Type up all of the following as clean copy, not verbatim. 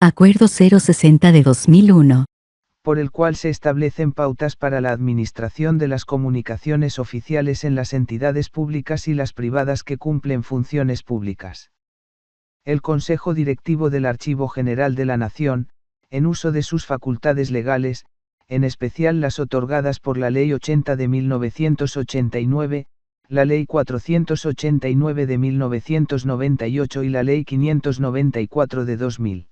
Acuerdo 060 de 2001. Por el cual se establecen pautas para la administración de las comunicaciones oficiales en las entidades públicas y las privadas que cumplen funciones públicas. El Consejo Directivo del Archivo General de la Nación, en uso de sus facultades legales, en especial las otorgadas por la Ley 80 de 1989, la Ley 489 de 1998 y la Ley 594 de 2000.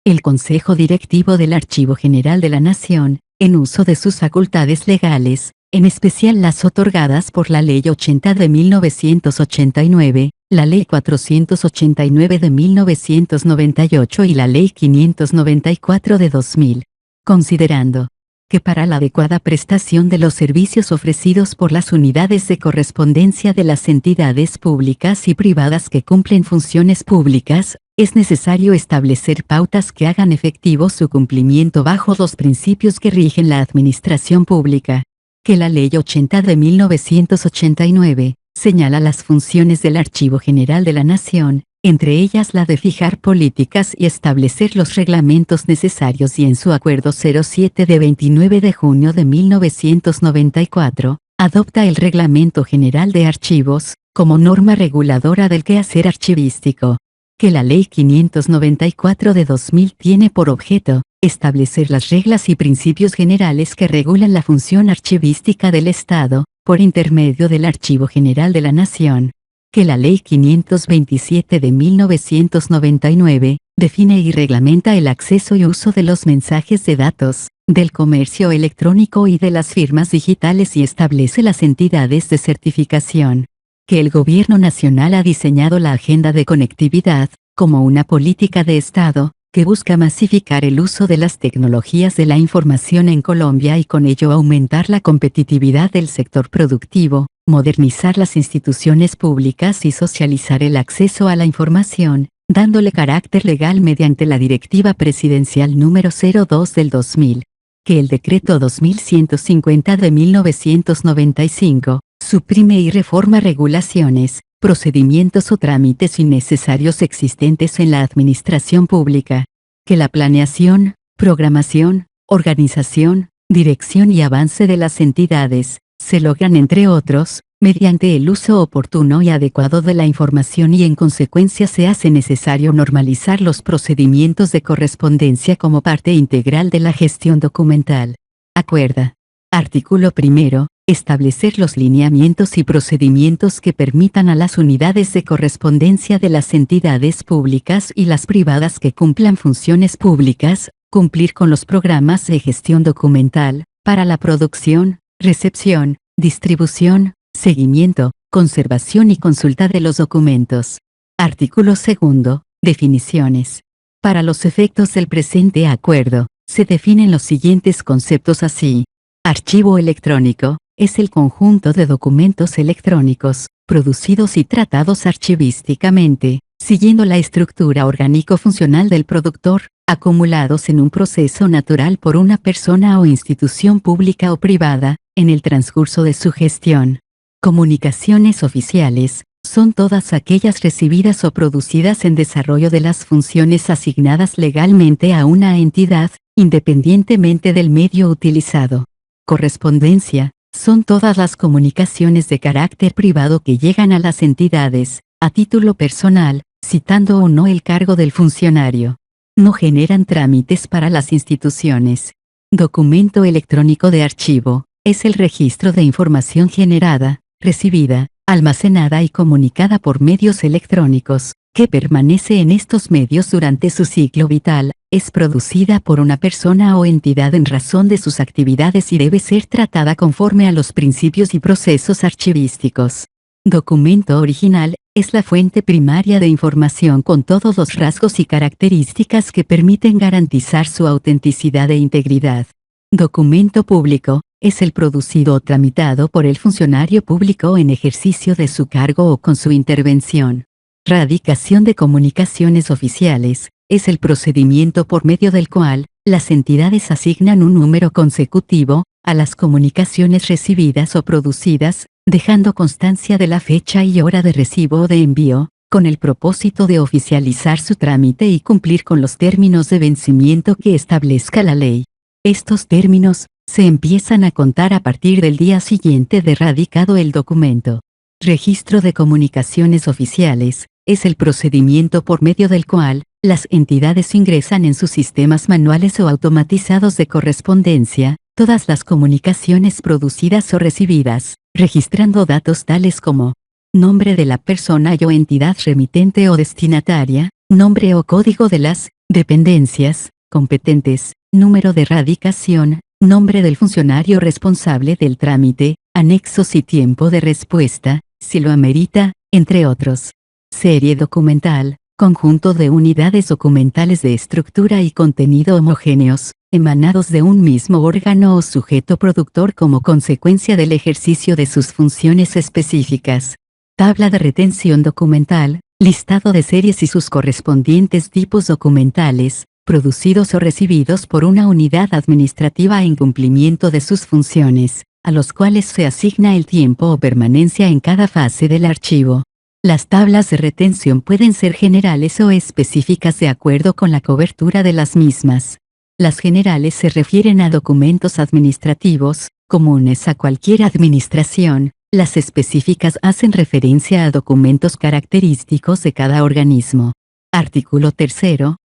El Consejo Directivo del Archivo General de la Nación, en uso de sus facultades legales, en especial las otorgadas por la Ley 80 de 1989, la Ley 489 de 1998 y la Ley 594 de 2000, considerando que para la adecuada prestación de los servicios ofrecidos por las unidades de correspondencia de las entidades públicas y privadas que cumplen funciones públicas, es necesario establecer pautas que hagan efectivo su cumplimiento bajo los principios que rigen la administración pública, que la Ley 80 de 1989 señala las funciones del Archivo General de la Nación, entre ellas la de fijar políticas y establecer los reglamentos necesarios, y en su Acuerdo 07 de 29 de junio de 1994, adopta el Reglamento General de Archivos, como norma reguladora del quehacer archivístico, que la Ley 594 de 2000 tiene por objeto establecer las reglas y principios generales que regulan la función archivística del Estado, por intermedio del Archivo General de la Nación, que la Ley 527 de 1999 define y reglamenta el acceso y uso de los mensajes de datos, del comercio electrónico y de las firmas digitales, y establece las entidades de certificación, que el Gobierno Nacional ha diseñado la Agenda de Conectividad, como una política de Estado, que busca masificar el uso de las tecnologías de la información en Colombia y con ello aumentar la competitividad del sector productivo, modernizar las instituciones públicas y socializar el acceso a la información, dándole carácter legal mediante la Directiva Presidencial número 02 del 2000, que el Decreto 2150 de 1995, suprime y reforma regulaciones, procedimientos o trámites innecesarios existentes en la administración pública, que la planeación, programación, organización, dirección y avance de las entidades se logran, entre otros, mediante el uso oportuno y adecuado de la información, y en consecuencia se hace necesario normalizar los procedimientos de correspondencia como parte integral de la gestión documental. Acuerda. Artículo 1. Establecer los lineamientos y procedimientos que permitan a las unidades de correspondencia de las entidades públicas y las privadas que cumplan funciones públicas, cumplir con los programas de gestión documental, para la producción, recepción, distribución, seguimiento, conservación y consulta de los documentos. Artículo 2. Definiciones. Para los efectos del presente acuerdo, se definen los siguientes conceptos así. Archivo electrónico es el conjunto de documentos electrónicos, producidos y tratados archivísticamente, siguiendo la estructura orgánico-funcional del productor, acumulados en un proceso natural por una persona o institución pública o privada, en el transcurso de su gestión. Comunicaciones oficiales son todas aquellas recibidas o producidas en desarrollo de las funciones asignadas legalmente a una entidad, independientemente del medio utilizado. Correspondencia son todas las comunicaciones de carácter privado que llegan a las entidades, a título personal, citando o no el cargo del funcionario. No generan trámites para las instituciones. Documento electrónico de archivo es el registro de información generada, recibida, almacenada y comunicada por medios electrónicos, que permanece en estos medios durante su ciclo vital, es producida por una persona o entidad en razón de sus actividades y debe ser tratada conforme a los principios y procesos archivísticos. Documento original es la fuente primaria de información con todos los rasgos y características que permiten garantizar su autenticidad e integridad. Documento público es el producido o tramitado por el funcionario público en ejercicio de su cargo o con su intervención. Radicación de comunicaciones oficiales es el procedimiento por medio del cual las entidades asignan un número consecutivo a las comunicaciones recibidas o producidas, dejando constancia de la fecha y hora de recibo o de envío, con el propósito de oficializar su trámite y cumplir con los términos de vencimiento que establezca la ley. Estos términos se empiezan a contar a partir del día siguiente de radicado el documento. Registro de comunicaciones oficiales es el procedimiento por medio del cual las entidades ingresan en sus sistemas manuales o automatizados de correspondencia todas las comunicaciones producidas o recibidas, registrando datos tales como nombre de la persona o entidad remitente o destinataria, nombre o código de las dependencias competentes, número de radicación, nombre del funcionario responsable del trámite, anexos y tiempo de respuesta, si lo amerita, entre otros. Serie documental, conjunto de unidades documentales de estructura y contenido homogéneos, emanados de un mismo órgano o sujeto productor como consecuencia del ejercicio de sus funciones específicas. Tabla de retención documental, listado de series y sus correspondientes tipos documentales, producidos o recibidos por una unidad administrativa en cumplimiento de sus funciones, a los cuales se asigna el tiempo o permanencia en cada fase del archivo. Las tablas de retención pueden ser generales o específicas de acuerdo con la cobertura de las mismas. Las generales se refieren a documentos administrativos, comunes a cualquier administración. Las específicas hacen referencia a documentos característicos de cada organismo. Artículo 3.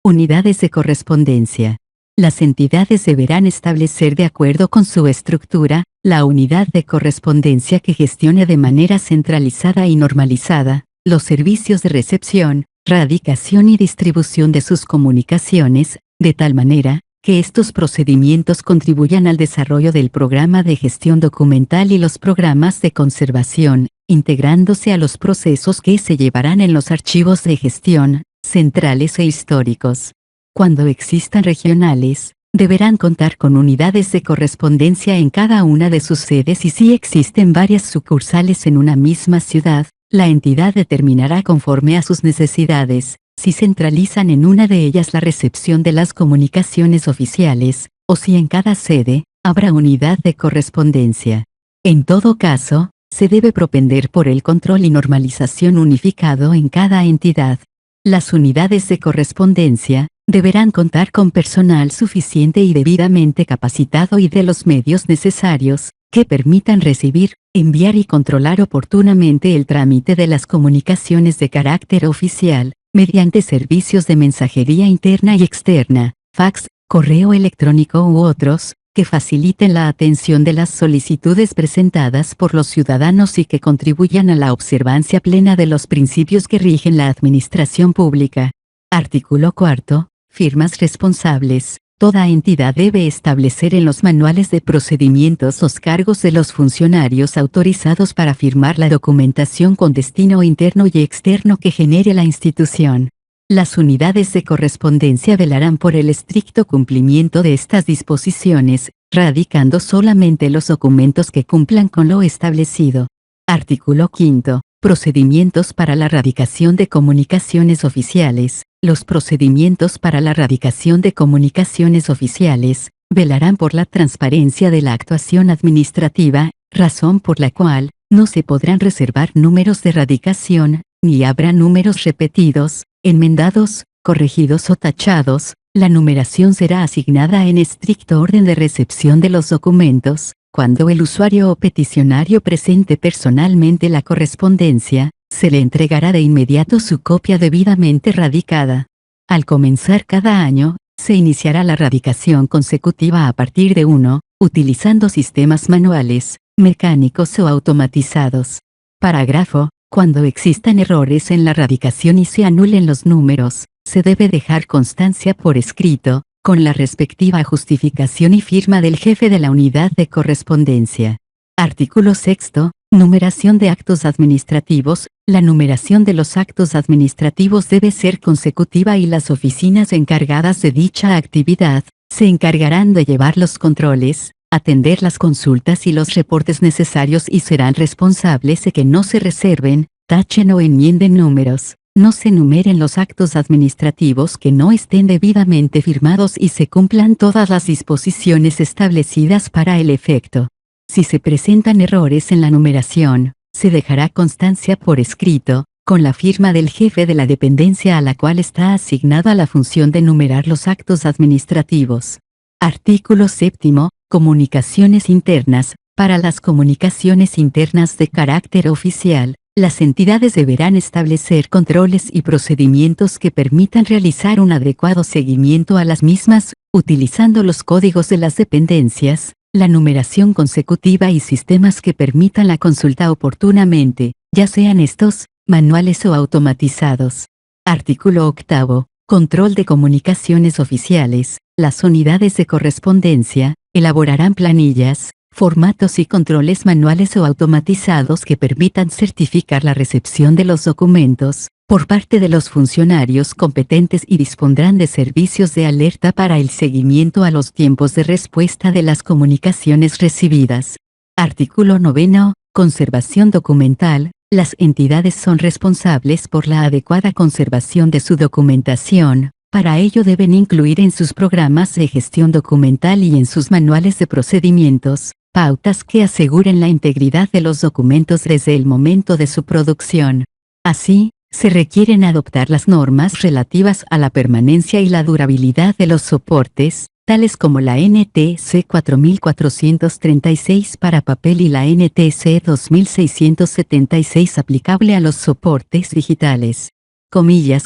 Unidades de correspondencia. Las entidades deberán establecer de acuerdo con su estructura, la unidad de correspondencia que gestione de manera centralizada y normalizada los servicios de recepción, radicación y distribución de sus comunicaciones, de tal manera que estos procedimientos contribuyan al desarrollo del programa de gestión documental y los programas de conservación, integrándose a los procesos que se llevarán en los archivos de gestión, centrales e históricos. Cuando existan regionales, deberán contar con unidades de correspondencia en cada una de sus sedes y si existen varias sucursales en una misma ciudad, la entidad determinará conforme a sus necesidades, si centralizan en una de ellas la recepción de las comunicaciones oficiales, o si en cada sede, habrá unidad de correspondencia. En todo caso, se debe propender por el control y normalización unificado en cada entidad. Las unidades de correspondencia deberán contar con personal suficiente y debidamente capacitado y de los medios necesarios, que permitan recibir, enviar y controlar oportunamente el trámite de las comunicaciones de carácter oficial, mediante servicios de mensajería interna y externa, fax, correo electrónico u otros, que faciliten la atención de las solicitudes presentadas por los ciudadanos y que contribuyan a la observancia plena de los principios que rigen la administración pública. Artículo 4. Firmas responsables. Toda entidad debe establecer en los manuales de procedimientos los cargos de los funcionarios autorizados para firmar la documentación con destino interno y externo que genere la institución. Las unidades de correspondencia velarán por el estricto cumplimiento de estas disposiciones, radicando solamente los documentos que cumplan con lo establecido. Artículo 5. Procedimientos para la radicación de comunicaciones oficiales. Los procedimientos para la radicación de comunicaciones oficiales velarán por la transparencia de la actuación administrativa, razón por la cual no se podrán reservar números de radicación, ni habrá números repetidos, enmendados, corregidos o tachados. La numeración será asignada en estricto orden de recepción de los documentos. Cuando el usuario o peticionario presente personalmente la correspondencia, se le entregará de inmediato su copia debidamente radicada. Al comenzar cada año, se iniciará la radicación consecutiva a partir de 1, utilizando sistemas manuales, mecánicos o automatizados. Parágrafo. Cuando existan errores en la radicación y se anulen los números, se debe dejar constancia por escrito, con la respectiva justificación y firma del jefe de la unidad de correspondencia. Artículo 6. Numeración de actos administrativos. La numeración de los actos administrativos debe ser consecutiva y las oficinas encargadas de dicha actividad se encargarán de llevar los controles, atender las consultas y los reportes necesarios y serán responsables de que no se reserven, tachen o enmienden números, no se numeren los actos administrativos que no estén debidamente firmados y se cumplan todas las disposiciones establecidas para el efecto. Si se presentan errores en la numeración, se dejará constancia por escrito, con la firma del jefe de la dependencia a la cual está asignada la función de numerar los actos administrativos. Artículo 7. Comunicaciones internas. Para las comunicaciones internas de carácter oficial, las entidades deberán establecer controles y procedimientos que permitan realizar un adecuado seguimiento a las mismas, utilizando los códigos de las dependencias, la numeración consecutiva y sistemas que permitan la consulta oportunamente, ya sean estos manuales o automatizados. Artículo 8. Control de comunicaciones oficiales. Las unidades de correspondencia elaborarán planillas, formatos y controles manuales o automatizados que permitan certificar la recepción de los documentos por parte de los funcionarios competentes y dispondrán de servicios de alerta para el seguimiento a los tiempos de respuesta de las comunicaciones recibidas. Artículo 9. Conservación documental. Las entidades son responsables por la adecuada conservación de su documentación. Para ello deben incluir en sus programas de gestión documental y en sus manuales de procedimientos, pautas que aseguren la integridad de los documentos desde el momento de su producción. Así, se requieren adoptar las normas relativas a la permanencia y la durabilidad de los soportes, tales como la NTC 4436 para papel y la NTC 2676 aplicable a los soportes digitales.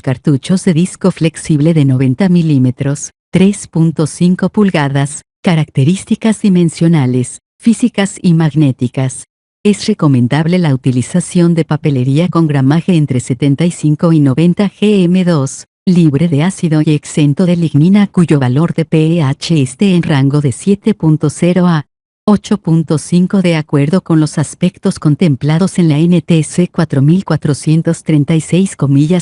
Cartuchos de disco flexible de 90 milímetros, 3.5 pulgadas, características dimensionales, físicas y magnéticas. Es recomendable la utilización de papelería con gramaje entre 75 y 90 gm2, libre de ácido y exento de lignina cuyo valor de pH esté en rango de 7.0 a 8.5 de acuerdo con los aspectos contemplados en la NTC 4436.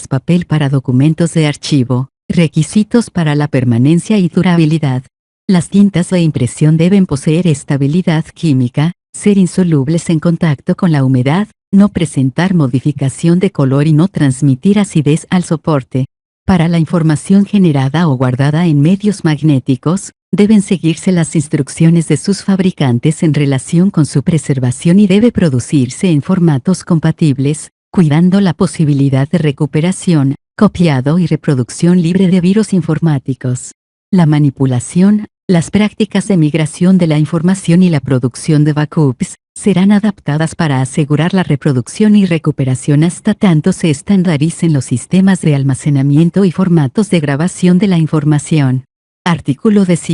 Papel para documentos de archivo. Requisitos para la permanencia y durabilidad. Las tintas de impresión deben poseer estabilidad química, ser insolubles en contacto con la humedad, no presentar modificación de color y no transmitir acidez al soporte. Para la información generada o guardada en medios magnéticos, deben seguirse las instrucciones de sus fabricantes en relación con su preservación y debe producirse en formatos compatibles, cuidando la posibilidad de recuperación, copiado y reproducción libre de virus informáticos. La manipulación, las prácticas de migración de la información y la producción de backups serán adaptadas para asegurar la reproducción y recuperación hasta tanto se estandaricen los sistemas de almacenamiento y formatos de grabación de la información. Artículo 10.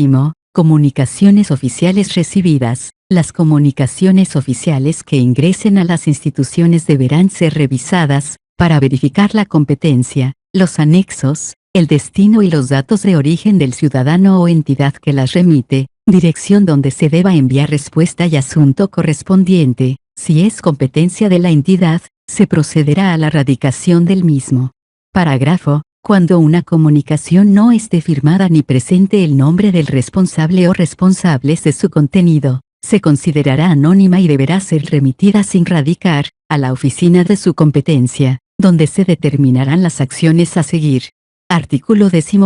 Comunicaciones oficiales recibidas. Las comunicaciones oficiales que ingresen a las instituciones deberán ser revisadas, para verificar la competencia, los anexos, el destino y los datos de origen del ciudadano o entidad que las remite, dirección donde se deba enviar respuesta y asunto correspondiente. Si es competencia de la entidad, se procederá a la radicación del mismo. Parágrafo. Cuando una comunicación no esté firmada ni presente el nombre del responsable o responsables de su contenido, se considerará anónima y deberá ser remitida sin radicar, a la oficina de su competencia, donde se determinarán las acciones a seguir. Artículo 11.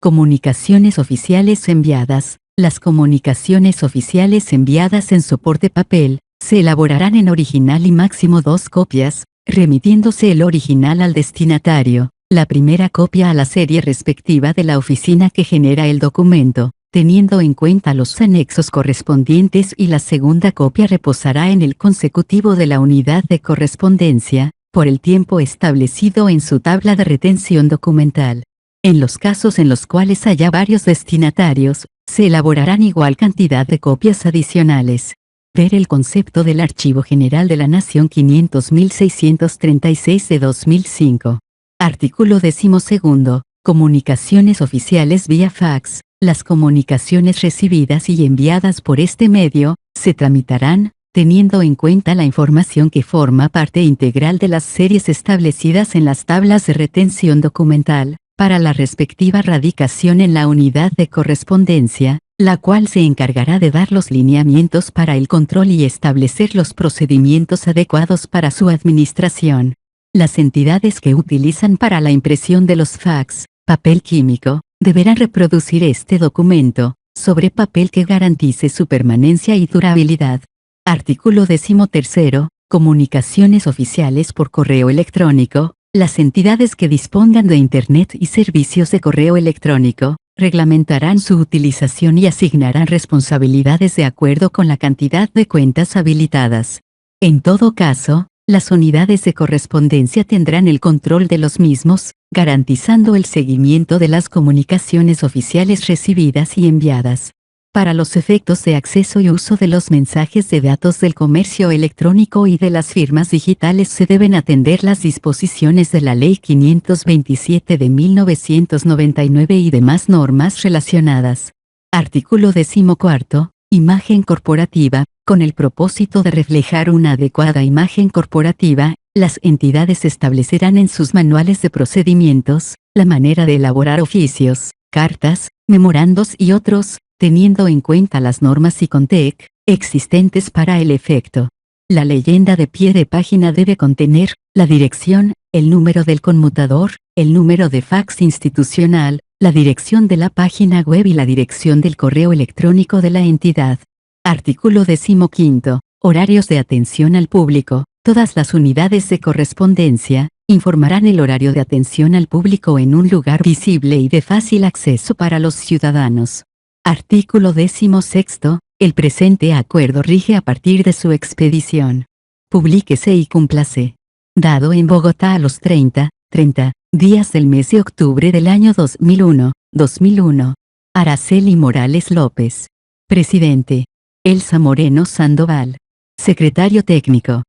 Comunicaciones oficiales enviadas. Las comunicaciones oficiales enviadas en soporte papel, se elaborarán en original y máximo 2 copias, remitiéndose el original al destinatario, la primera copia a la serie respectiva de la oficina que genera el documento, teniendo en cuenta los anexos correspondientes y la segunda copia reposará en el consecutivo de la unidad de correspondencia, por el tiempo establecido en su tabla de retención documental. En los casos en los cuales haya varios destinatarios, se elaborarán igual cantidad de copias adicionales. Ver el concepto del Archivo General de la Nación 500.636 de 2005. Artículo 12. Comunicaciones oficiales vía fax. Las comunicaciones recibidas y enviadas por este medio, se tramitarán, teniendo en cuenta la información que forma parte integral de las series establecidas en las tablas de retención documental, para la respectiva radicación en la unidad de correspondencia, la cual se encargará de dar los lineamientos para el control y establecer los procedimientos adecuados para su administración. Las entidades que utilizan para la impresión de los fax, papel químico, deberán reproducir este documento, sobre papel que garantice su permanencia y durabilidad. Artículo 13. Comunicaciones oficiales por correo electrónico. Las entidades que dispongan de Internet y servicios de correo electrónico, reglamentarán su utilización y asignarán responsabilidades de acuerdo con la cantidad de cuentas habilitadas. En todo caso, las unidades de correspondencia tendrán el control de los mismos, garantizando el seguimiento de las comunicaciones oficiales recibidas y enviadas. Para los efectos de acceso y uso de los mensajes de datos del comercio electrónico y de las firmas digitales se deben atender las disposiciones de la Ley 527 de 1999 y demás normas relacionadas. Artículo 14. Imagen corporativa. Con el propósito de reflejar una adecuada imagen corporativa, las entidades establecerán en sus manuales de procedimientos la manera de elaborar oficios, cartas, memorandos y otros, teniendo en cuenta las normas ICONTEC existentes para el efecto. La leyenda de pie de página debe contener la dirección, el número del conmutador, el número de fax institucional, la dirección de la página web y la dirección del correo electrónico de la entidad. Artículo 15. Horarios de atención al público. Todas las unidades de correspondencia informarán el horario de atención al público en un lugar visible y de fácil acceso para los ciudadanos. Artículo 16. El presente acuerdo rige a partir de su expedición. Publíquese y cúmplase. Dado en Bogotá a los 30 días del mes de octubre del año 2001. Araceli Morales López. Presidente. Elsa Moreno Sandoval. Secretario técnico.